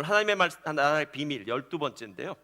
오늘 하나님의 나라의 비밀 12번째인데요.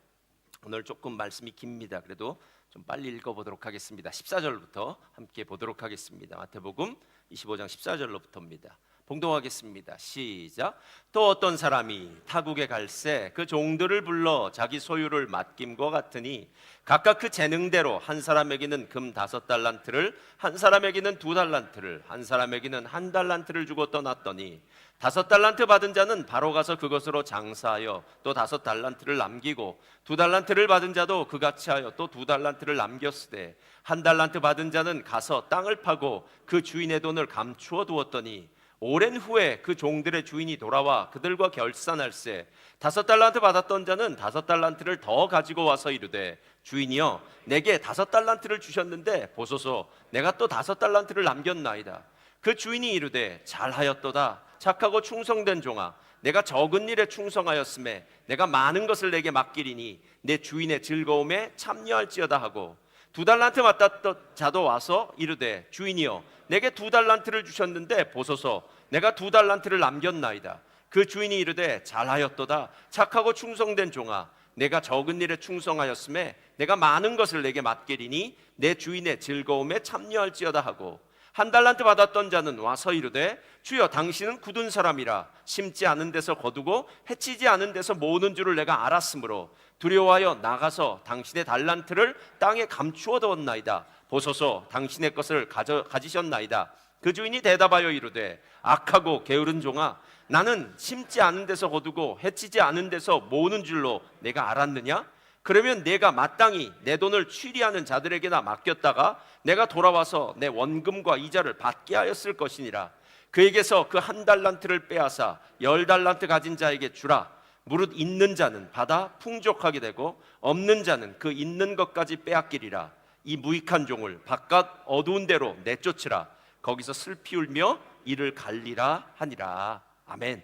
오늘 조금 말씀이 깁니다. 그래도 좀 빨리 읽어보도록 하겠습니다. 14절부터 함께 보도록 하겠습니다. 마태복음 25장 14절로부터입니다. 봉독하겠습니다. 시작. 또 어떤 사람이 타국에 갈새 그 종들을 불러 자기 소유를 맡김과 같으니 각각 그 재능대로 한 사람에게는 금 5달란트를, 한 사람에게는 2달란트를, 한 사람에게는 1달란트를 주고 떠났더니 5달란트 받은 자는 바로 가서 그것으로 장사하여 또 5달란트를 남기고 2달란트를 받은 자도 그같이 하여 또 2달란트를 남겼으되 1달란트 받은 자는 가서 땅을 파고 그 주인의 돈을 감추어 두었더니 오랜 후에 그 종들의 주인이 돌아와 그들과 결산할세 5달란트 받았던 자는 5달란트를 더 가지고 와서 이르되 주인이여 내게 5달란트를 주셨는데 보소서 내가 또 5달란트를 남겼나이다. 그 주인이 이르되 잘하였도다 착하고 충성된 종아 내가 적은 일에 충성하였음에 내가 많은 것을 내게 맡기리니 내 주인의 즐거움에 참여할지어다 하고 2달란트 맡았던 자도 와서 이르되 주인이여 내게 2달란트를 주셨는데 보소서 내가 2달란트를 남겼나이다. 그 주인이 이르되 잘하였도다 착하고 충성된 종아 내가 적은 일에 충성하였음에 내가 많은 것을 내게 맡기리니 내 주인의 즐거움에 참여할지어다 하고 1달란트 받았던 자는 와서 이르되 주여 당신은 굳은 사람이라 심지 않은 데서 거두고 해치지 않은 데서 모으는 줄을 내가 알았으므로 두려워하여 나가서 당신의 달란트를 땅에 감추어 두었나이다. 보소서 당신의 것을 가지셨나이다. 그 주인이 대답하여 이르되 악하고 게으른 종아 나는 심지 않은 데서 거두고 해치지 않은 데서 모으는 줄로 내가 알았느냐? 그러면 내가 마땅히 내 돈을 취리하는 자들에게나 맡겼다가 내가 돌아와서 내 원금과 이자를 받게 하였을 것이니라. 그에게서 그 1달란트를 빼앗아 10달란트 가진 자에게 주라. 무릇 있는 자는 받아 풍족하게 되고 없는 자는 그 있는 것까지 빼앗기리라. 이 무익한 종을 바깥 어두운 데로 내쫓으라. 거기서 슬피 울며 이를 갈리라 하니라. 아멘.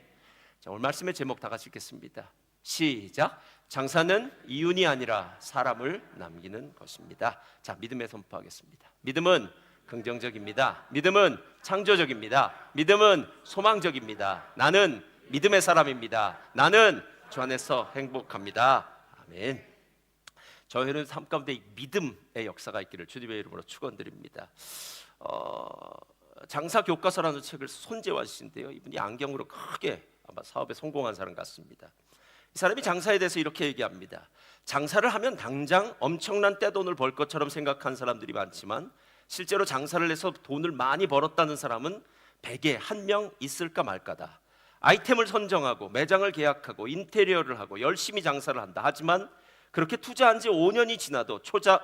자, 오늘 말씀의 제목 다 같이 읽겠습니다. 시작. 장사는 이윤이 아니라 사람을 남기는 것입니다. 자, 믿음에 선포하겠습니다. 믿음은 긍정적입니다. 믿음은 창조적입니다. 믿음은 소망적입니다. 나는 믿음의 사람입니다. 나는 주 안에서 행복합니다. 아멘. 저희는 삶 가운데 믿음의 역사가 있기를 주님의 이름으로 축원드립니다. 장사 교과서라는 책을 손재환 씨인데요. 이분이 안경으로 크게 아마 사업에 성공한 사람 같습니다. 이 사람이 장사에 대해서 이렇게 얘기합니다. 장사를 하면 당장 엄청난 떼돈을 벌 것처럼 생각한 사람들이 많지만 실제로 장사를 해서 돈을 많이 벌었다는 사람은 100에 1명 있을까 말까다. 아이템을 선정하고 매장을 계약하고 인테리어를 하고 열심히 장사를 한다. 하지만 그렇게 투자한 지 5년이 지나도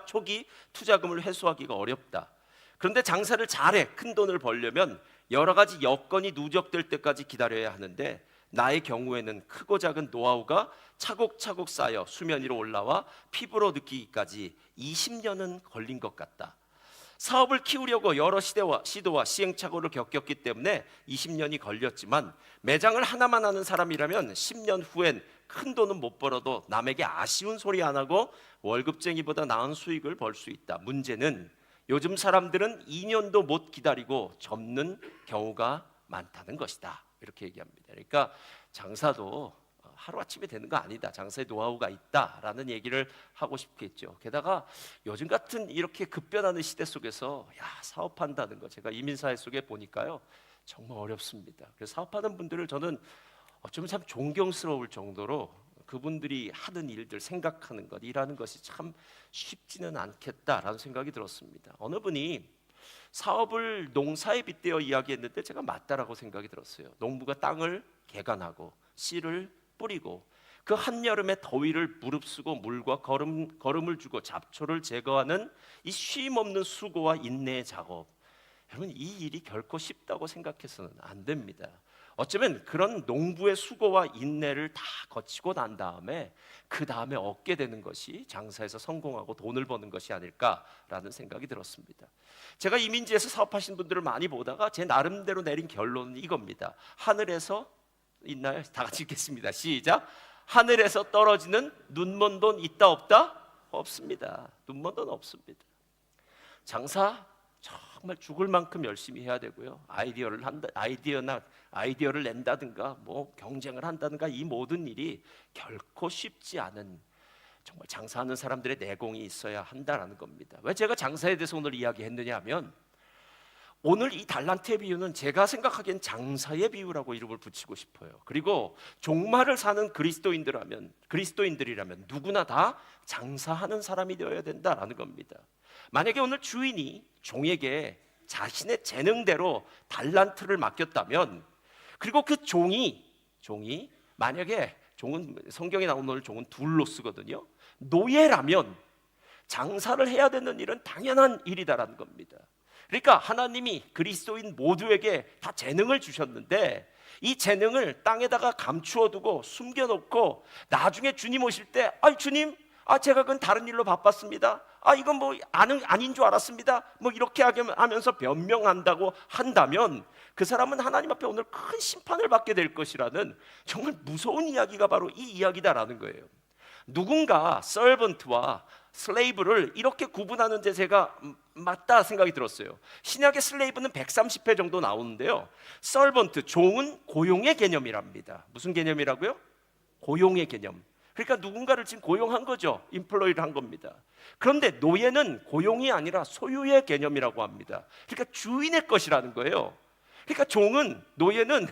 초기 투자금을 회수하기가 어렵다. 그런데 장사를 잘해 큰 돈을 벌려면 여러 가지 여건이 누적될 때까지 기다려야 하는데 나의 경우에는 크고 작은 노하우가 차곡차곡 쌓여 수면 위로 올라와 피부로 느끼기까지 20년은 걸린 것 같다. 사업을 키우려고 여러 시도와 시행착오를 겪었기 때문에 20년이 걸렸지만 매장을 하나만 하는 사람이라면 10년 후엔 큰 돈은 못 벌어도 남에게 아쉬운 소리 안 하고 월급쟁이보다 나은 수익을 벌 수 있다. 문제는 요즘 사람들은 2년도 못 기다리고 접는 경우가 많다는 것이다. 이렇게 얘기합니다. 그러니까 장사도 하루아침에 되는 거 아니다. 장사에 노하우가 있다라는 얘기를 하고 싶겠죠. 게다가 요즘 같은 이렇게 급변하는 시대 속에서 사업한다는 거 제가 이민사회 속에 보니까요 정말 어렵습니다. 그래서 사업하는 분들을 저는 어쩌면 참 존경스러울 정도로 그분들이 하는 일들, 생각하는 것, 일하는 것이 참 쉽지는 않겠다라는 생각이 들었습니다. 어느 분이 사업을 농사에 빗대어 이야기했는데 제가 맞다라고 생각이 들었어요. 농부가 땅을 개간하고 씨를 뿌리고 그 한여름의 더위를 무릅쓰고 물과 거름을 주고 잡초를 제거하는 이 쉼 없는 수고와 인내의 작업. 여러분 이 일이 결코 쉽다고 생각해서는 안 됩니다. 어쩌면 그런 농부의 수고와 인내를 다 거치고 난 다음에 그 다음에 얻게 되는 것이 장사에서 성공하고 돈을 버는 것이 아닐까라는 생각이 들었습니다. 제가 이민지에서 사업하신 분들을 많이 보다가 제 나름대로 내린 결론은 이겁니다. 하늘에서 있나요? 다 같이 읽겠습니다. 시작. 하늘에서 떨어지는 눈먼 돈 있다 없다? 없습니다. 눈먼 돈 없습니다. 장사 정말 죽을 만큼 열심히 해야 되고요. 아이디어를 낸다든가 뭐 경쟁을 한다든가 이 모든 일이 결코 쉽지 않은, 정말 장사하는 사람들의 내공이 있어야 한다라는 겁니다. 왜 제가 장사에 대해서 오늘 이야기했느냐 하면, 오늘 이 달란트의 비유는 제가 생각하기엔 장사의 비유라고 이름을 붙이고 싶어요. 그리고 종말을 사는 그리스도인들이라면 누구나 다 장사하는 사람이 되어야 된다라는 겁니다. 만약에 오늘 주인이 종에게 자신의 재능대로 달란트를 맡겼다면, 그리고 그 종이 만약에 종은, 성경에 나오는 오늘 종은 둘로스거든요. 노예라면 장사를 해야 되는 일은 당연한 일이다라는 겁니다. 그러니까 하나님이 그리스도인 모두에게 다 재능을 주셨는데, 이 재능을 땅에다가 감추어두고 숨겨놓고 나중에 주님 오실 때, 주님, 제가 그건 다른 일로 바빴습니다, 이건 뭐 아닌 줄 알았습니다, 뭐 이렇게 하면서 변명한다고 한다면, 그 사람은 하나님 앞에 오늘 큰 심판을 받게 될 것이라는 정말 무서운 이야기가 바로 이 이야기다라는 거예요. 누군가 서번트와 슬레이브를 이렇게 구분하는 데 제가 맞다 생각이 들었어요. 신약의 슬레이브는 130회 정도 나오는데요, 서번트, 종은 고용의 개념이랍니다. 무슨 개념이라고요? 고용의 개념. 그러니까 누군가를 지금 고용한 거죠. 임플로이를 한 겁니다. 그런데 노예는 고용이 아니라 소유의 개념이라고 합니다. 그러니까 주인의 것이라는 거예요. 그러니까 종은, 노예는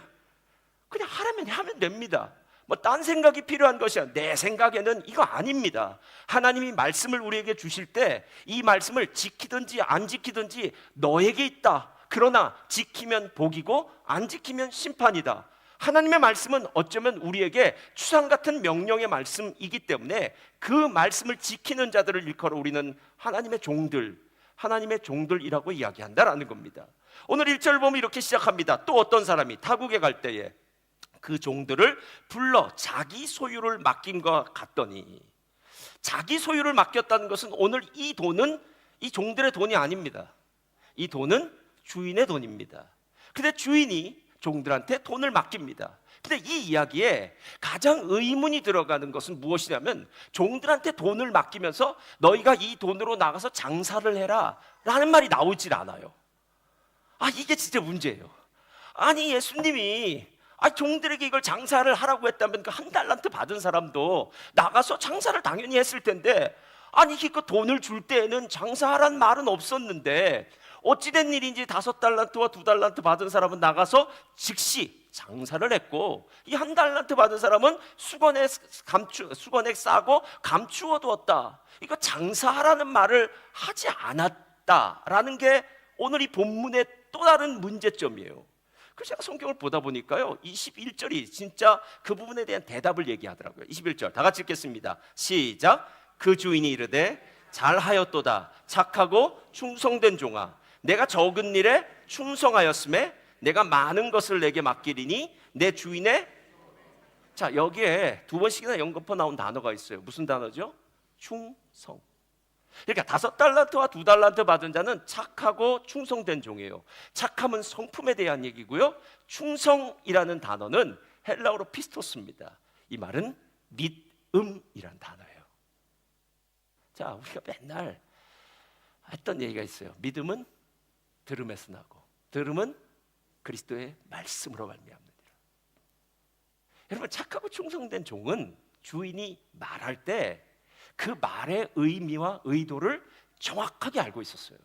그냥 하라면 하면 됩니다. 뭐 딴 생각이 필요한 것이 아니라, 내 생각에는 이거 아닙니다. 하나님이 말씀을 우리에게 주실 때 이 말씀을 지키든지 안 지키든지 너에게 있다. 그러나 지키면 복이고 안 지키면 심판이다. 하나님의 말씀은 어쩌면 우리에게 추상 같은 명령의 말씀이기 때문에 그 말씀을 지키는 자들을 일컬어 우리는 하나님의 종들이라고 이야기한다라는 겁니다. 오늘 1절 보면 이렇게 시작합니다. 또 어떤 사람이 타국에 갈 때에 그 종들을 불러 자기 소유를 맡긴 것 같더니, 자기 소유를 맡겼다는 것은 오늘 이 돈은 이 종들의 돈이 아닙니다. 이 돈은 주인의 돈입니다. 근데 주인이 종들한테 돈을 맡깁니다. 근데 이 이야기에 가장 의문이 들어가는 것은 무엇이냐면, 종들한테 돈을 맡기면서 너희가 이 돈으로 나가서 장사를 해라 라는 말이 나오질 않아요. 이게 진짜 문제예요. 아니, 예수님이 종들에게 이걸 장사를 하라고 했다면 그 한 달란트 받은 사람도 나가서 장사를 당연히 했을 텐데, 그 돈을 줄 때에는 장사하란 말은 없었는데 어찌된 일인지 5달란트와 2달란트 받은 사람은 나가서 즉시 장사를 했고, 이 한 달란트 받은 사람은 수건에 싸고 감추어 두었다. 이거 장사하라는 말을 하지 않았다라는 게 오늘 이 본문의 또 다른 문제점이에요. 그래서 제가 성경을 보다 보니까요, 21절이 진짜 그 부분에 대한 대답을 얘기하더라고요. 21절 다 같이 읽겠습니다. 시작. 그 주인이 이르되 잘하였도다 착하고 충성된 종아, 내가 적은 일에 충성하였음에 내가 많은 것을 내게 맡기리니 내 주인의, 자, 여기에 2번씩이나 연거푸 나온 단어가 있어요. 무슨 단어죠? 충성. 그러니까 5달란트와 2달란트 받은 자는 착하고 충성된 종이에요. 착함은 성품에 대한 얘기고요, 충성이라는 단어는 헬라어로 피스토스입니다. 이 말은 믿음이란 단어예요. 자, 우리가 맨날 했던 얘기가 있어요. 믿음은 들음에서 나고 들음은 그리스도의 말씀으로 말미암느니라. 여러분, 착하고 충성된 종은 주인이 말할 때 그 말의 의미와 의도를 정확하게 알고 있었어요.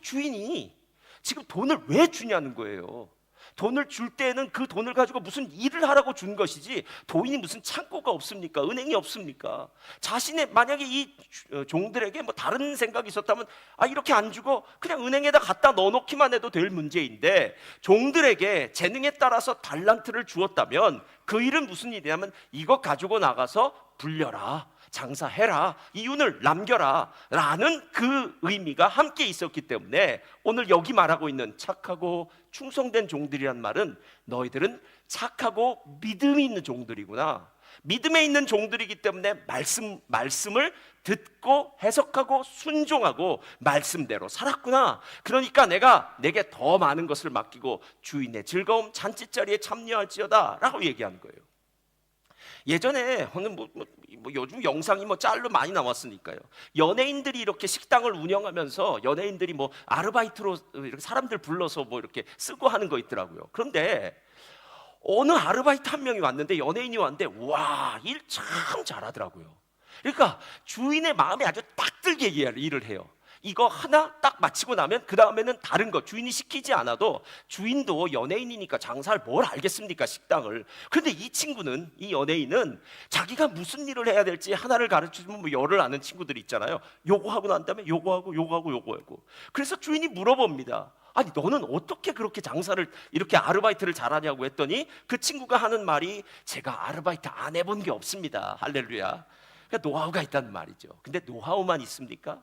주인이 지금 돈을 왜 주냐는 거예요. 돈을 줄 때는 그 돈을 가지고 무슨 일을 하라고 준 것이지, 도인이 무슨 창고가 없습니까? 은행이 없습니까? 자신의, 만약에 이 종들에게 뭐 다른 생각이 있었다면 이렇게 안 주고 그냥 은행에다 갖다 넣어놓기만 해도 될 문제인데, 종들에게 재능에 따라서 달란트를 주었다면 그 일은 무슨 일이냐면, 이것 가지고 나가서 불려라, 장사해라, 이윤을 남겨라 라는 그 의미가 함께 있었기 때문에 오늘 여기 말하고 있는 착하고 충성된 종들이란 말은, 너희들은 착하고 믿음이 있는 종들이구나, 믿음에 있는 종들이기 때문에 말씀을 듣고 해석하고 순종하고 말씀대로 살았구나, 그러니까 내게 더 많은 것을 맡기고 주인의 즐거움 잔치자리에 참여할지어다 라고 얘기하는 거예요. 예전에 요즘 영상이 짤로 많이 나왔으니까요. 연예인들이 이렇게 식당을 운영하면서 연예인들이 아르바이트로 이렇게 사람들 불러서 이렇게 쓰고 하는 거 있더라고요. 그런데 어느 아르바이트 한 명이 왔는데, 연예인이 왔는데, 와, 일 참 잘하더라고요. 그러니까 주인의 마음에 아주 딱 들게 일을 해요. 이거 하나 딱 마치고 나면 그 다음에는 다른 거, 주인이 시키지 않아도, 주인도 연예인이니까 장사를 뭘 알겠습니까, 식당을. 그런데 이 연예인은 자기가 무슨 일을 해야 될지 하나를 가르쳐주면 열을 아는 친구들이 있잖아요. 요거 하고 난 다음에 요거 하고. 그래서 주인이 물어봅니다. 아니, 너는 어떻게 그렇게 장사를 이렇게 아르바이트를 잘하냐고 했더니, 그 친구가 하는 말이, 제가 아르바이트 안 해본 게 없습니다. 할렐루야. 그러니까 노하우가 있다는 말이죠. 근데 노하우만 있습니까?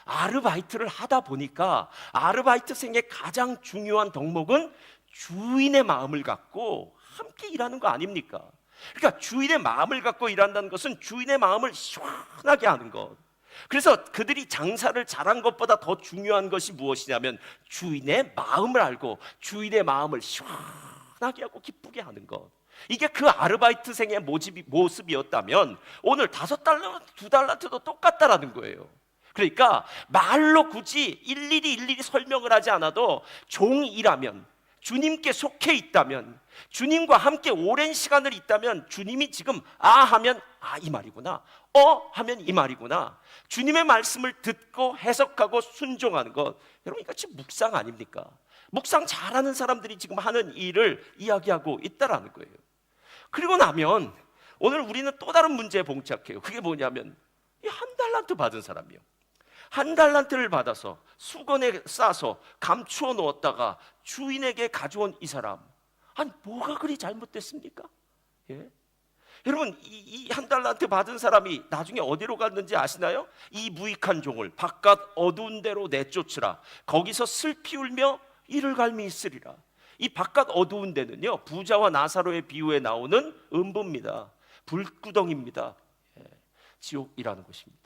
아르바이트를 하다 보니까 아르바이트생의 가장 중요한 덕목은 주인의 마음을 갖고 함께 일하는 거 아닙니까? 그러니까 주인의 마음을 갖고 일한다는 것은 주인의 마음을 시원하게 하는 것. 그래서 그들이 장사를 잘한 것보다 더 중요한 것이 무엇이냐면, 주인의 마음을 알고 주인의 마음을 시원하게 하고 기쁘게 하는 것. 이게 그 아르바이트생의 모습이었다면 오늘 5달러, 2달러도 똑같다라는 거예요. 그러니까 말로 굳이 일일이 설명을 하지 않아도 종이라면, 주님께 속해 있다면, 주님과 함께 오랜 시간을 있다면, 주님이 지금 하면 이 말이구나, 하면 이 말이구나, 주님의 말씀을 듣고 해석하고 순종하는 것. 여러분, 이거 지금 묵상 아닙니까? 묵상 잘하는 사람들이 지금 하는 일을 이야기하고 있다라는 거예요. 그리고 나면 오늘 우리는 또 다른 문제에 봉착해요. 그게 뭐냐면, 이 1달란트 받은 사람이요, 1달란트를 받아서 수건에 싸서 감추어 놓았다가 주인에게 가져온 이 사람, 아니 뭐가 그리 잘못됐습니까? 예? 여러분, 이 1달란트 받은 사람이 나중에 어디로 갔는지 아시나요? 이 무익한 종을 바깥 어두운 데로 내쫓으라. 거기서 슬피 울며 이를 갈미 있으리라. 이 바깥 어두운 데는요, 부자와 나사로의 비유에 나오는 음부입니다. 불구덩이입니다. 예, 지옥이라는 것입니다.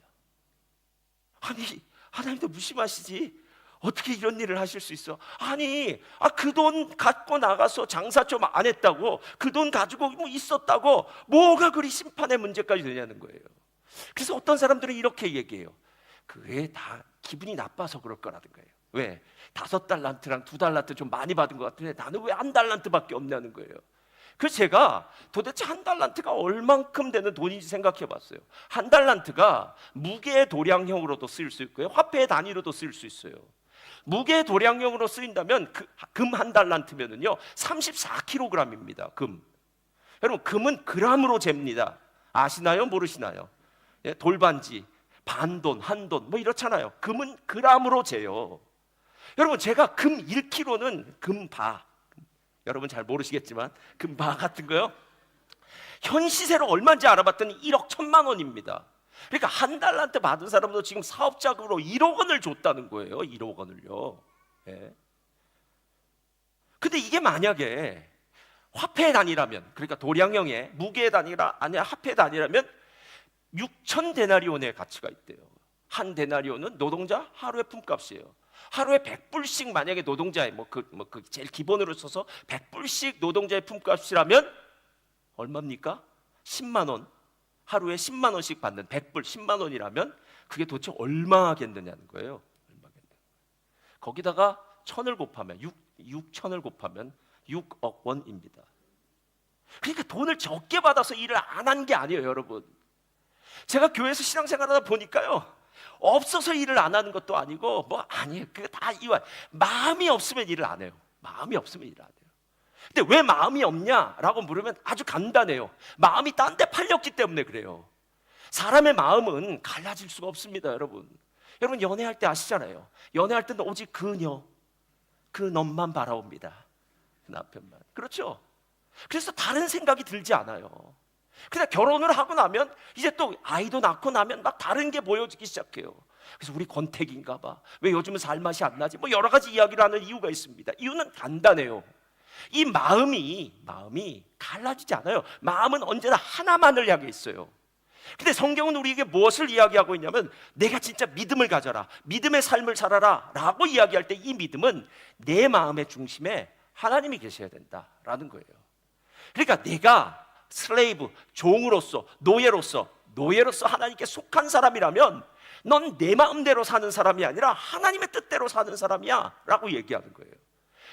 아니, 하나님도 무심하시지? 어떻게 이런 일을 하실 수 있어? 아니, 그 돈 갖고 나가서 장사 좀 안 했다고, 그 돈 가지고 있었다고 뭐가 그리 심판의 문제까지 되냐는 거예요. 그래서 어떤 사람들은 이렇게 얘기해요. 그게 다 기분이 나빠서 그럴 거라는 거예요. 왜? 5달란트랑 2달란트 좀 많이 받은 것 같은데 나는 왜 1달란트밖에 없냐는 거예요. 그래서 제가 도대체 1달란트가 얼만큼 되는 돈인지 생각해 봤어요. 1달란트가 무게의 도량형으로도 쓰일 수 있고요, 화폐의 단위로도 쓰일 수 있어요. 무게의 도량형으로 쓰인다면 금 1달란트면은요 34kg입니다. 금. 여러분, 금은 그람으로 잽니다. 아시나요? 모르시나요? 예, 돌반지, 반돈, 한돈 이렇잖아요. 금은 그람으로 재요. 여러분, 제가 금 1kg는 금바, 여러분 잘 모르시겠지만 금바 같은 거요, 현 시세로 얼마인지 알아봤더니 1억 1천만 원입니다. 그러니까 1달란트 받은 사람도 지금 사업자금으로 1억 원을 줬다는 거예요. 1억 원을요. 예. 근데 이게 만약에 화폐의 단위라면, 그러니까 도량형의 무게의 단위가 아니라 화폐의 단위라면 6천 데나리온의 가치가 있대요. 한 데나리온은 노동자 하루의 품값이에요. 하루에 100불씩 만약에 노동자의 제일 기본으로 써서 100불씩 노동자의 품값이라면 얼마입니까? 10만 원. 하루에 10만 원씩 받는 100불 10만 원이라면 그게 도대체 얼마겠느냐는 거예요. 거기다가 1000을 곱하면 6천을 곱하면 6억 원입니다. 그러니까 돈을 적게 받아서 일을 안 한 게 아니에요, 여러분. 제가 교회에서 신앙생활하다 보니까요, 없어서 일을 안 하는 것도 아니고 아니에요. 그게 다 이유야. 마음이 없으면 일을 안 해요. 마음이 없으면 일을 안 해요. 근데 왜 마음이 없냐라고 물으면 아주 간단해요. 마음이 딴 데 팔렸기 때문에 그래요. 사람의 마음은 갈라질 수가 없습니다, 여러분. 여러분, 연애할 때 아시잖아요. 연애할 때는 오직 그녀, 그 놈만 바라옵니다. 그 남편만. 그렇죠? 그래서 다른 생각이 들지 않아요. 근데 결혼을 하고 나면 이제 또 아이도 낳고 나면 막 다른 게 보여지기 시작해요. 그래서 우리 권태기인가 봐, 왜 요즘은 살맛이 안 나지, 여러 가지 이야기를 하는 이유가 있습니다. 이유는 간단해요. 이 마음이 갈라지지 않아요. 마음은 언제나 하나만을 향해 있어요. 근데 성경은 우리에게 무엇을 이야기하고 있냐면, 내가 진짜 믿음을 가져라, 믿음의 삶을 살아라 라고 이야기할 때 이 믿음은 내 마음의 중심에 하나님이 계셔야 된다라는 거예요. 그러니까 내가 슬레이브, 종으로서, 노예로서 하나님께 속한 사람이라면 넌 내 마음대로 사는 사람이 아니라 하나님의 뜻대로 사는 사람이야 라고 얘기하는 거예요.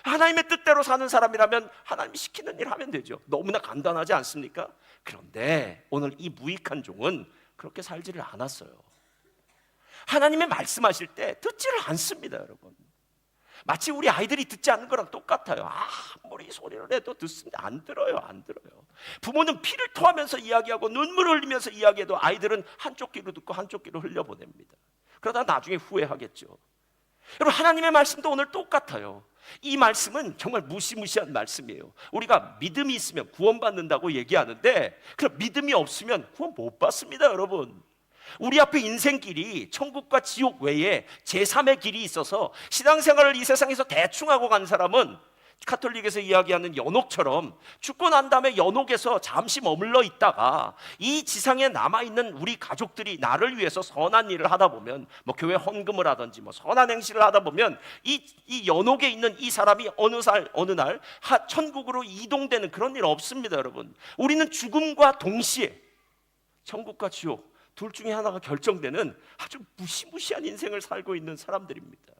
하나님의 뜻대로 사는 사람이라면 하나님이 시키는 일 하면 되죠. 너무나 간단하지 않습니까? 그런데 오늘 이 무익한 종은 그렇게 살지를 않았어요. 하나님의 말씀하실 때 듣지를 않습니다, 여러분. 마치 우리 아이들이 듣지 않는 거랑 똑같아요. 아무리 소리를 내도 듣습니다. 안 들어요. 부모는 피를 토하면서 이야기하고 눈물을 흘리면서 이야기해도 아이들은 한쪽 귀로 듣고 한쪽 귀로 흘려보냅니다. 그러다 나중에 후회하겠죠. 여러분, 하나님의 말씀도 오늘 똑같아요. 이 말씀은 정말 무시무시한 말씀이에요. 우리가 믿음이 있으면 구원받는다고 얘기하는데 그럼 믿음이 없으면 구원 못 받습니다, 여러분. 우리 앞에 인생길이 천국과 지옥 외에 제3의 길이 있어서 신앙생활을 이 세상에서 대충 하고 간 사람은 카톨릭에서 이야기하는 연옥처럼 죽고 난 다음에 연옥에서 잠시 머물러 있다가 이 지상에 남아있는 우리 가족들이 나를 위해서 선한 일을 하다 보면 뭐 교회 헌금을 하든지 뭐 선한 행실을 하다 보면 이 연옥에 있는 이 사람이 어느 날 천국으로 이동되는 그런 일 없습니다, 여러분. 우리는 죽음과 동시에 천국과 지옥 둘 중에 하나가 결정되는 아주 무시무시한 인생을 살고 있는 사람들입니다.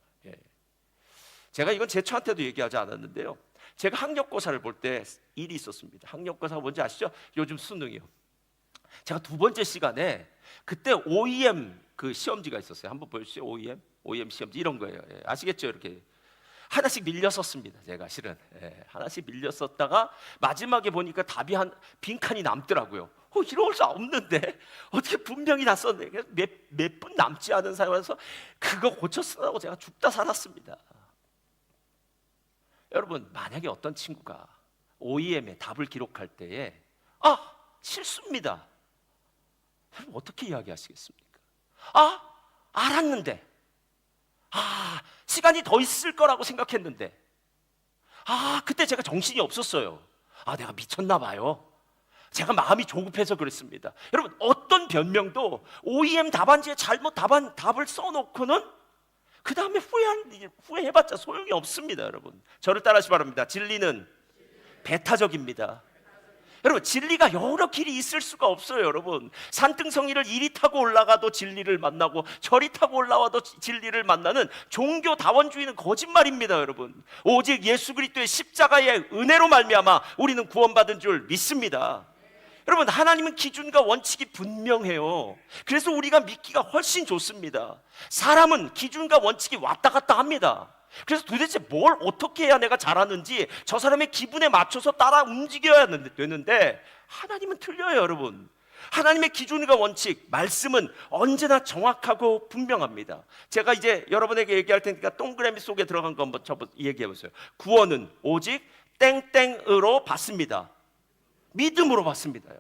제가 이건 제 처한테도 얘기하지 않았는데요, 제가 학력고사를 볼 때 일이 있었습니다. 학력고사가 뭔지 아시죠? 요즘 수능이요. 제가 두 번째 시간에 그때 OEM 그 시험지가 있었어요. 한번 보여주세요. OEM 시험지 이런 거예요. 아시겠죠? 이렇게 하나씩 밀렸었습니다. 제가 실은 하나씩 밀렸었다가 마지막에 보니까 답이 한 빈칸이 남더라고요. 이럴 수 없는데 어떻게 분명히 다 썼네. 몇 분 남지 않은 사이에서 그거 고쳐 쓰라고 제가 죽다 살았습니다. 여러분, 만약에 어떤 친구가 OEM에 답을 기록할 때에 실수입니다. 여러분 어떻게 이야기하시겠습니까? 알았는데 시간이 더 있을 거라고 생각했는데 그때 제가 정신이 없었어요. 내가 미쳤나 봐요. 제가 마음이 조급해서 그랬습니다. 여러분, 어떤 변명도 OEM 답안지에 잘못 답을 써놓고는 그 다음에 후회해봤자 소용이 없습니다. 여러분, 저를 따라하시기 바랍니다. 진리는 배타적입니다. 여러분, 진리가 여러 길이 있을 수가 없어요. 여러분, 산등성이를 이리 타고 올라가도 진리를 만나고 저리 타고 올라와도 진리를 만나는 종교다원주의는 거짓말입니다. 여러분, 오직 예수 그리스도의 십자가의 은혜로 말미암아 우리는 구원받은 줄 믿습니다. 여러분, 하나님은 기준과 원칙이 분명해요. 그래서 우리가 믿기가 훨씬 좋습니다. 사람은 기준과 원칙이 왔다 갔다 합니다. 그래서 도대체 뭘 어떻게 해야 내가 잘하는지 저 사람의 기분에 맞춰서 따라 움직여야 되는데 하나님은 틀려요. 여러분, 하나님의 기준과 원칙, 말씀은 언제나 정확하고 분명합니다. 제가 이제 여러분에게 얘기할 테니까 동그라미 속에 들어간 거 한번 얘기해 보세요. 구원은 오직 땡땡으로 받습니다. 믿음으로 받습니다요.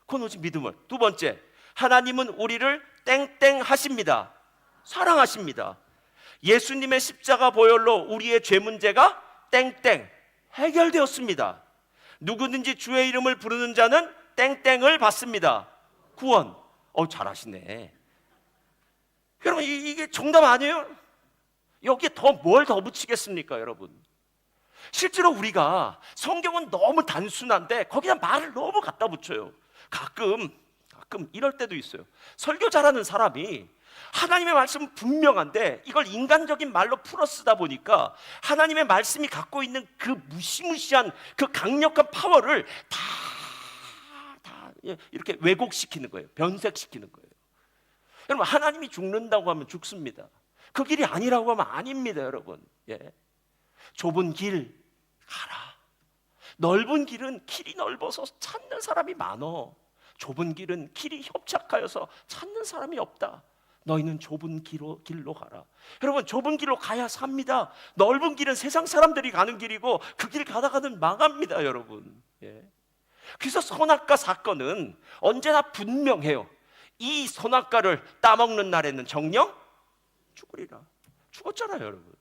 그건 오직 믿음을. 두 번째, 하나님은 우리를 땡땡 하십니다. 사랑하십니다. 예수님의 십자가 보혈로 우리의 죄 문제가 땡땡 해결되었습니다. 누구든지 주의 이름을 부르는 자는 땡땡을 받습니다. 구원. 잘하시네. 여러분, 이게 정답 아니에요? 여기에 뭘 더 붙이겠습니까, 여러분? 실제로 우리가 성경은 너무 단순한데 거기다 말을 너무 갖다 붙여요. 가끔 이럴 때도 있어요. 설교 잘하는 사람이 하나님의 말씀은 분명한데 이걸 인간적인 말로 풀어 쓰다 보니까 하나님의 말씀이 갖고 있는 그 무시무시한 그 강력한 파워를 다 이렇게 왜곡시키는 거예요. 변색시키는 거예요. 여러분, 하나님이 죽는다고 하면 죽습니다. 그 길이 아니라고 하면 아닙니다, 여러분. 좁은 길 가라. 넓은 길은 길이 넓어서 찾는 사람이 많어. 좁은 길은 길이 협착하여서 찾는 사람이 없다. 너희는 좁은 길로 가라. 여러분, 좁은 길로 가야 삽니다. 넓은 길은 세상 사람들이 가는 길이고 그 길 가다가는 망합니다, 여러분. 그래서 선악과 사건은 언제나 분명해요. 이 선악과를 따먹는 날에는 정녕 죽으리라. 죽었잖아요, 여러분.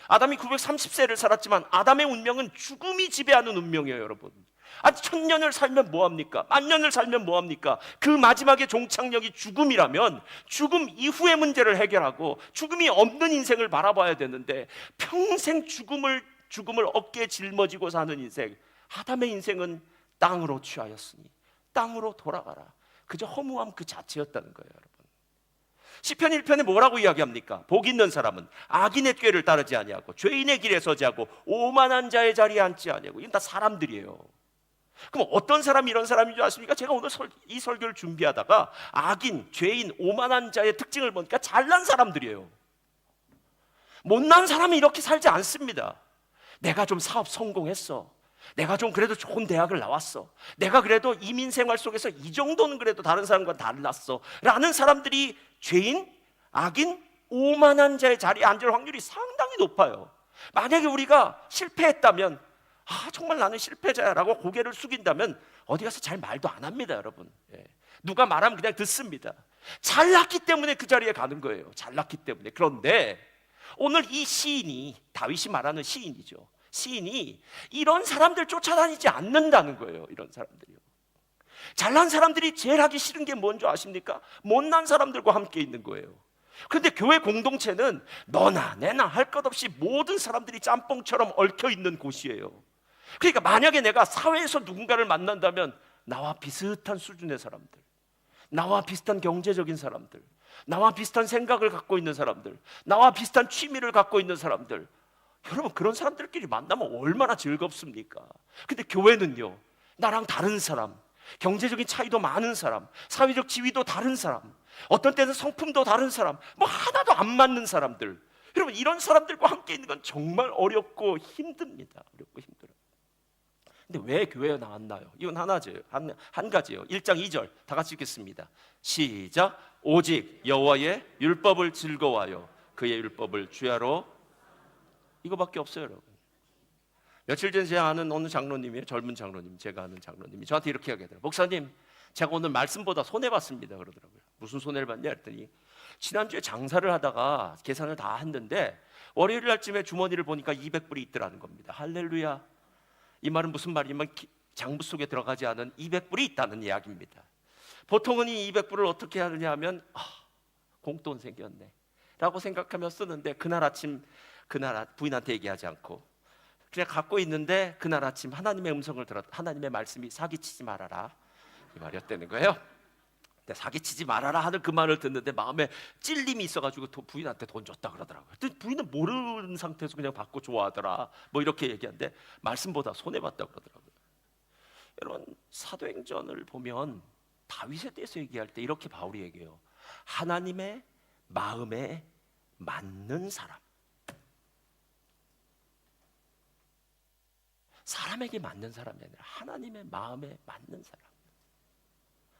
아담이 930세를 살았지만 아담의 운명은 죽음이 지배하는 운명이에요, 여러분. 1000년을 살면 뭐합니까? 10,000년을 살면 뭐합니까? 그 마지막의 종착역이 죽음이라면 죽음 이후의 문제를 해결하고 죽음이 없는 인생을 바라봐야 되는데 평생 죽음을 어깨에 짊어지고 사는 인생, 아담의 인생은 땅으로 취하였으니 땅으로 돌아가라. 그저 허무함 그 자체였다는 거예요, 여러분. 시편 1편에 뭐라고 이야기합니까? 복 있는 사람은 악인의 꾀를 따르지 아니하고 죄인의 길에 서지 않고 오만한 자의 자리에 앉지 아니하고. 이건 다 사람들이에요. 그럼 어떤 사람이 이런 사람인 줄 아십니까? 제가 오늘 이 설교를 준비하다가 악인, 죄인, 오만한 자의 특징을 보니까 잘난 사람들이에요. 못난 사람이 이렇게 살지 않습니다. 내가 좀 사업 성공했어, 내가 좀 그래도 좋은 대학을 나왔어, 내가 그래도 이민 생활 속에서 이 정도는 그래도 다른 사람과 달랐어 라는 사람들이 죄인, 악인, 오만한 자의 자리에 앉을 확률이 상당히 높아요. 만약에 우리가 실패했다면, 정말 나는 실패자야 라고 고개를 숙인다면 어디 가서 잘 말도 안 합니다, 여러분. 누가 말하면 그냥 듣습니다. 잘났기 때문에 그 자리에 가는 거예요. 잘났기 때문에. 그런데 오늘 이 시인이, 다윗이 말하는 시인이죠, 시인이 이런 사람들 쫓아다니지 않는다는 거예요. 이런 사람들이요. 잘난 사람들이 제일 하기 싫은 게 뭔지 아십니까? 못난 사람들과 함께 있는 거예요. 그런데 교회 공동체는 너나 내나 할 것 없이 모든 사람들이 짬뽕처럼 얽혀 있는 곳이에요. 그러니까 만약에 내가 사회에서 누군가를 만난다면 나와 비슷한 수준의 사람들, 나와 비슷한 경제적인 사람들, 나와 비슷한 생각을 갖고 있는 사람들, 나와 비슷한 취미를 갖고 있는 사람들, 여러분 그런 사람들끼리 만나면 얼마나 즐겁습니까? 근데 교회는요, 나랑 다른 사람, 경제적인 차이도 많은 사람, 사회적 지위도 다른 사람, 어떤 때는 성품도 다른 사람, 뭐 하나도 안 맞는 사람들, 여러분 이런 사람들과 함께 있는 건 정말 어렵고 힘듭니다. 어렵고 힘들어요. 근데 왜 교회에 나왔나요? 이건 하나죠. 한 가지예요. 1장 2절 다 같이 읽겠습니다. 시작. 오직 여호와의 율법을 즐거워하여 그의 율법을 주야로. 이거밖에 없어요, 여러분. 며칠 전에 제가 아는 어느 장로님이에요. 젊은 장로님, 제가 아는 장로님이 저한테 이렇게 이야기하더라고요. 목사님, 제가 오늘 말씀보다 손해봤습니다 그러더라고요. 무슨 손해를 봤냐 했더니 지난주에 장사를 하다가 계산을 다 했는데 월요일 날쯤에 주머니를 보니까 200불이 있더라는 겁니다. 할렐루야. 이 말은 무슨 말이냐면 장부 속에 들어가지 않은 200불이 있다는 이야기입니다. 보통은 이 200불을 어떻게 하느냐 하면 공돈 생겼네 라고 생각하며 쓰는데, 그날 아침 부인한테 얘기하지 않고 그냥 갖고 있는데 그날 아침 하나님의 음성을 들었, 하나님의 말씀이 사기치지 말아라 이 말이었다는 거예요. 근데 사기치지 말아라 하는 그 말을 듣는데 마음에 찔림이 있어가지고 부인한테 돈 줬다 그러더라고요. 근데 부인은 모르는 상태에서 그냥 받고 좋아하더라 뭐 이렇게 얘기하는데 말씀보다 손해봤다 그러더라고요. 여러분 사도행전을 보면 다윗에 대해서 얘기할 때 이렇게 바울이 얘기해요. 하나님의 마음에 맞는 사람, 사람에게 맞는 사람이 아니라 하나님의 마음에 맞는 사람.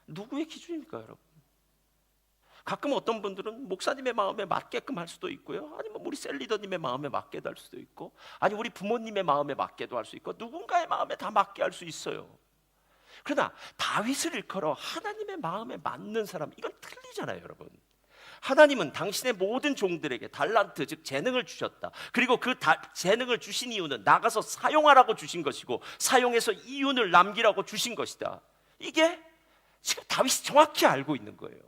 누구의 기준입니까, 여러분? 가끔 어떤 분들은 목사님의 마음에 맞게끔 할 수도 있고요, 아니면 우리 셀리더님의 마음에 맞게도 할 수도 있고, 아니 우리 부모님의 마음에 맞게도 할 수 있고, 누군가의 마음에 다 맞게 할 수 있어요. 그러나 다윗을 일컬어 하나님의 마음에 맞는 사람, 이건 틀리잖아요, 여러분. 하나님은 당신의 모든 종들에게 달란트, 즉 재능을 주셨다. 그리고 그 재능을 주신 이유는 나가서 사용하라고 주신 것이고, 사용해서 이윤을 남기라고 주신 것이다. 이게 지금 다윗이 정확히 알고 있는 거예요.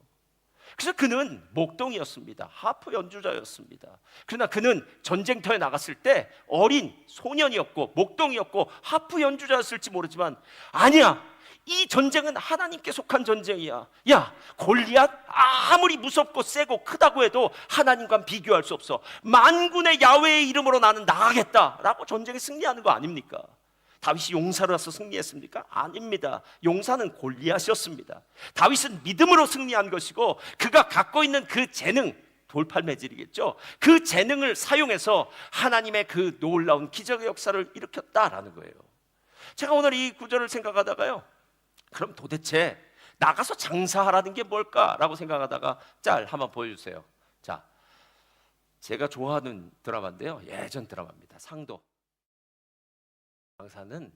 그래서 그는 목동이었습니다. 하프 연주자였습니다. 그러나 그는 전쟁터에 나갔을 때 어린 소년이었고 목동이었고 하프 연주자였을지 모르지만, 아니야, 이 전쟁은 하나님께 속한 전쟁이야. 야, 골리앗 아무리 무섭고 세고 크다고 해도 하나님과 비교할 수 없어. 만군의 야훼의 이름으로 나는 나가겠다라고 전쟁에 승리하는 거 아닙니까? 다윗이 용사로서 승리했습니까? 아닙니다. 용사는 골리앗이었습니다. 다윗은 믿음으로 승리한 것이고, 그가 갖고 있는 그 재능, 돌팔매질이겠죠, 그 재능을 사용해서 하나님의 그 놀라운 기적의 역사를 일으켰다라는 거예요. 제가 오늘 이 구절을 생각하다가요, 그럼 도대체 나가서 장사하라는 게 뭘까라고 생각하다가 짤 한번 보여주세요. 자, 제가 좋아하는 드라마인데요, 예전 드라마입니다. 상도. 장사는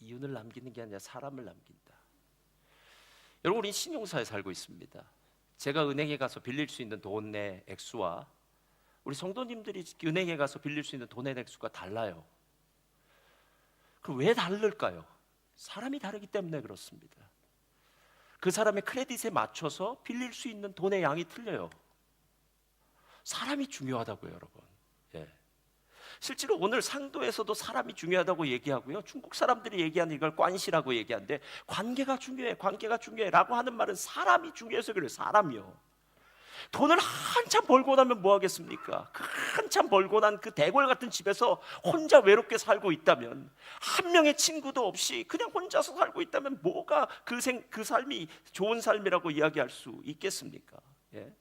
이윤을 남기는 게 아니라 사람을 남긴다. 여러분, 우리 신용사에 살고 있습니다. 제가 은행에 가서 빌릴 수 있는 돈의 액수와 우리 성도님들이 은행에 가서 빌릴 수 있는 돈의 액수가 달라요. 그럼 왜 다를까요? 사람이 다르기 때문에 그렇습니다. 그 사람의 크레딧에 맞춰서 빌릴 수 있는 돈의 양이 틀려요. 사람이 중요하다고요, 여러분. 예. 실제로 오늘 상도에서도 사람이 중요하다고 얘기하고요, 중국 사람들이 얘기하는 이걸 관시라고 얘기하는데, 관계가 중요해, 관계가 중요해 라고 하는 말은 사람이 중요해서 그래요. 사람이요. 돈을 한참 벌고 나면 뭐 하겠습니까? 한참 벌고 난 그 대궐 같은 집에서 혼자 외롭게 살고 있다면, 한 명의 친구도 없이 그냥 혼자서 살고 있다면 뭐가 그 삶이 좋은 삶이라고 이야기할 수 있겠습니까? 예?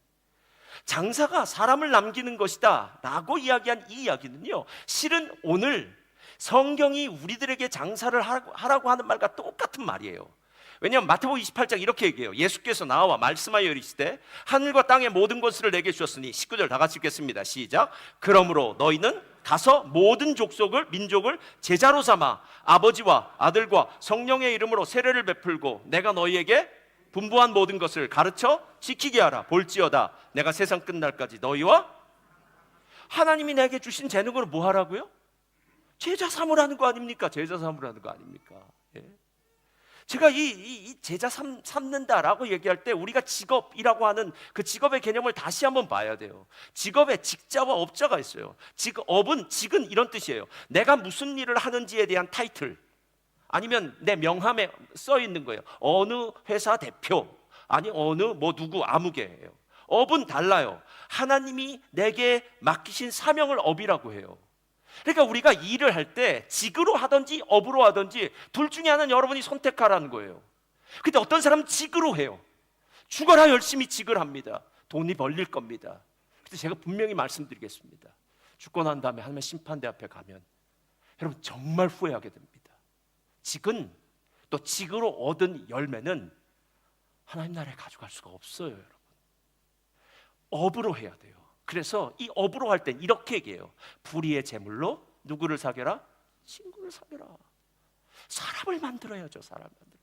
장사가 사람을 남기는 것이다 라고 이야기한 이 이야기는요, 실은 오늘 성경이 우리들에게 장사를 하라고 하는 말과 똑같은 말이에요. 왜냐하면 마태복음 28장 이렇게 얘기해요. 예수께서 나와 말씀하여 이르시되 하늘과 땅의 모든 것을 내게 주셨으니, 19절 다 같이 읽겠습니다. 시작. 그러므로 너희는 가서 모든 족속을, 민족을 제자로 삼아 아버지와 아들과 성령의 이름으로 세례를 베풀고 내가 너희에게 분부한 모든 것을 가르쳐 지키게 하라. 볼지어다 내가 세상 끝날까지 너희와. 하나님이 내게 주신 재능으로 뭐 하라고요? 제자 삼으라는 거 아닙니까? 제자 삼으라는 거 아닙니까? 예. 제가 이 제자 삼는다라고 얘기할 때 우리가 직업이라고 하는 그 직업의 개념을 다시 한번 봐야 돼요. 직업에 직자와 업자가 있어요. 직은 이런 뜻이에요. 내가 무슨 일을 하는지에 대한 타이틀, 아니면 내 명함에 써 있는 거예요. 어느 회사 대표, 아니 어느 뭐 누구 아무개예요. 업은 달라요. 하나님이 내게 맡기신 사명을 업이라고 해요. 그러니까 우리가 일을 할 때 직으로 하든지 업으로 하든지 둘 중에 하나는 여러분이 선택하라는 거예요. 근데 어떤 사람은 직으로 해요. 죽어라 열심히 직을 합니다. 돈이 벌릴 겁니다. 그래서 제가 분명히 말씀드리겠습니다. 죽고 난 다음에 하나님의 심판대 앞에 가면 여러분 정말 후회하게 됩니다. 직은, 또 직으로 얻은 열매는 하나님 나라에 가져갈 수가 없어요, 여러분. 업으로 해야 돼요. 그래서 이 업으로 할 땐 이렇게 얘기해요. 불의의 제물로 누구를 사겨라? 친구를 사겨라. 사람을 만들어야죠. 사람을 만들어.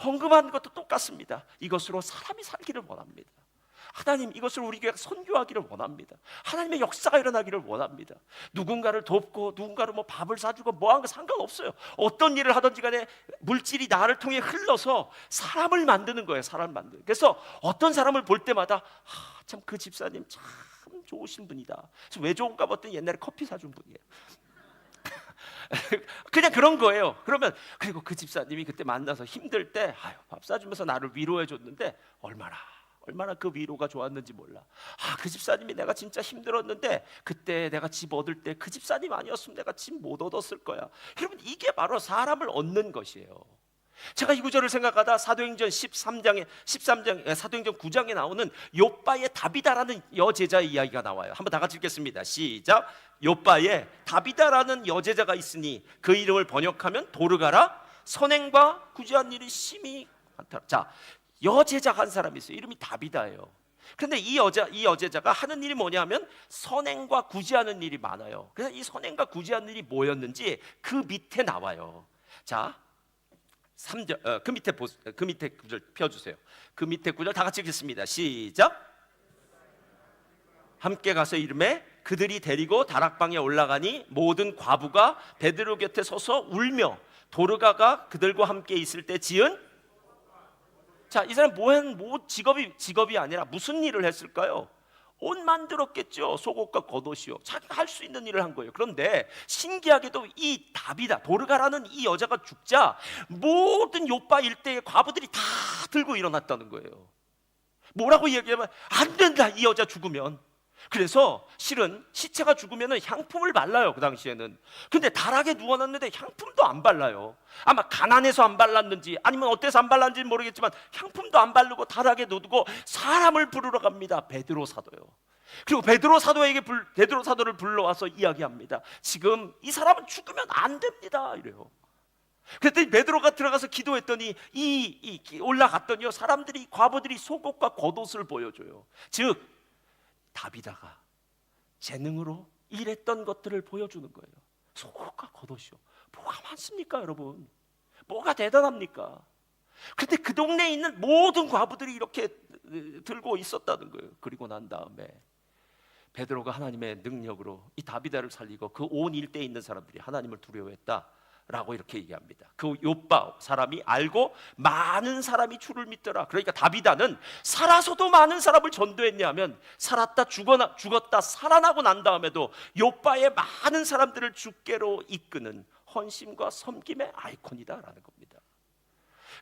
헌금하는 것도 똑같습니다. 이것으로 사람이 살기를 원합니다. 하나님, 이것을 우리 교회가 선교하기를 원합니다. 하나님의 역사가 일어나기를 원합니다. 누군가를 돕고 누군가를 뭐 밥을 사주고 뭐 하는 거 상관없어요. 어떤 일을 하든지 간에 물질이 나를 통해 흘러서 사람을 만드는 거예요. 사람을 만드는. 그래서 어떤 사람을 볼 때마다 참 그 집사님 참 좋으신 분이다. 그래서 왜 좋은가 봤더니 옛날에 커피 사준 분이에요. 그냥 그런 거예요. 그러면 그리고 그 집사님이 그때 만나서 힘들 때 밥 사주면서 나를 위로해 줬는데 얼마나 그 위로가 좋았는지 몰라. 그 집사님이 내가 진짜 힘들었는데 그때 내가 집 얻을 때 그 집사님 아니었으면 내가 집 못 얻었을 거야. 여러분, 이게 바로 사람을 얻는 것이에요. 제가 이 구절을 생각하다 사도행전 13장 사도행전 9장에 나오는 욥바의 다비다라는 여제자의 이야기가 나와요. 한번 다 같이 읽겠습니다. 시작. 욥바에 다비다라는 여제자가 있으니 그 이름을 번역하면 도르가라. 선행과 구제한 일이 심히 많다. 자, 여제자가 한 사람이 있어요. 이름이 다비다예요. 그런데 이 여제자가 하는 일이 뭐냐면 선행과 구제하는 일이 많아요. 그래서 이 선행과 구제하는 일이 뭐였는지 그 밑에 나와요. 자, 3절, 그 밑에 구절 펴주세요. 그 밑에 구절 다 같이 읽겠습니다. 시작. 함께 가서 이르매 그들이 데리고 다락방에 올라가니 모든 과부가 베드로 곁에 서서 울며 도르가가 그들과 함께 있을 때 지은. 자, 이 사람 직업이 아니라 무슨 일을 했을까요? 옷 만들었겠죠. 속옷과 겉옷이요. 자기가 할 수 있는 일을 한 거예요. 그런데 신기하게도 이 다비다, 도르가라는 이 여자가 죽자 모든 욥바 일대의 과부들이 다 들고 일어났다는 거예요. 뭐라고 얘기하면 안 된다, 이 여자 죽으면. 그래서 실은 시체가 죽으면 향품을 발라요. 그 당시에는. 근데 다락에 누워놨는데 향품도 안 발라요. 아마 가난해서 안 발랐는지 아니면 어때서 안 발랐는지 모르겠지만 향품도 안 바르고 다락에 놔두고 사람을 부르러 갑니다. 베드로 사도요. 그리고 베드로 사도를 불러와서 이야기합니다. 지금 이 사람은 죽으면 안 됩니다, 이래요. 그랬더니 베드로가 들어가서 기도했더니 올라갔더니요, 사람들이, 과부들이 속옷과 겉옷을 보여줘요. 즉 다비다가 재능으로 일했던 것들을 보여주는 거예요. 속옷과 겉옷이요. 뭐가 많습니까, 여러분? 뭐가 대단합니까? 근데 그 동네에 있는 모든 과부들이 이렇게 들고 있었다는 거예요. 그리고 난 다음에 베드로가 하나님의 능력으로 이 다비다를 살리고 그 온 일대에 있는 사람들이 하나님을 두려워했다 라고 이렇게 얘기합니다. 그 욥바 사람이 알고 많은 사람이 주를 믿더라. 그러니까 다비다는 살아서도 많은 사람을 전도했냐면 살았다 죽었다 살아나고 난 다음에도 욥바의 많은 사람들을 주께로 이끄는 헌신과 섬김의 아이콘이다라는 겁니다.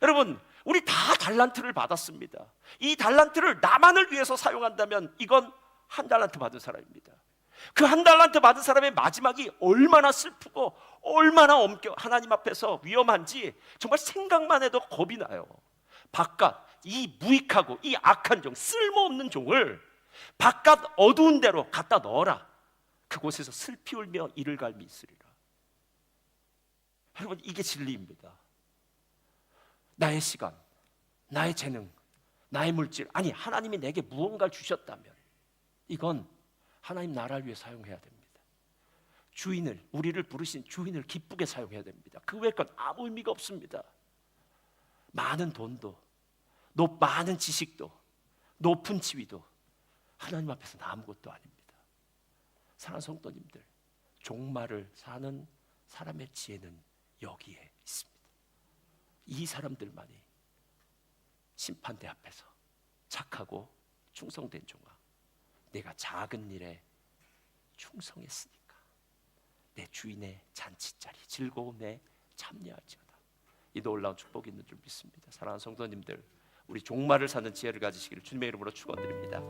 여러분, 우리 다 달란트를 받았습니다. 이 달란트를 나만을 위해서 사용한다면 이건 한 달란트 받은 사람입니다. 그 한 달란트 받은 사람의 마지막이 얼마나 슬프고 얼마나 하나님 앞에서 위험한지 정말 생각만 해도 겁이 나요. 바깥 이 무익하고 이 악한 종, 쓸모없는 종을 바깥 어두운 데로 갖다 넣어라. 그곳에서 슬피 울며 이를 갈미 있으리라. 여러분, 이게 진리입니다. 나의 시간, 나의 재능, 나의 물질, 아니 하나님이 내게 무언가를 주셨다면 이건 하나님 나라를 위해 사용해야 됩니다. 주인을, 우리를 부르신 주인을 기쁘게 사용해야 됩니다. 그 외의 건 아무 의미가 없습니다. 많은 돈도, 많은 지식도, 높은 지위도 하나님 앞에서는 아무것도 아닙니다. 사랑하는 성도님들, 종말을 사는 사람의 지혜는 여기에 있습니다. 이 사람들만이 심판대 앞에서 착하고 충성된 종아, 내가 작은 일에 충성했으니까 내 주인의 잔치자리 즐거움에 참여할지어다. 이 놀라운 축복이 있는 줄 믿습니다. 사랑하는 성도님들, 우리 종말을 사는 지혜를 가지시기를 주님의 이름으로 축원드립니다.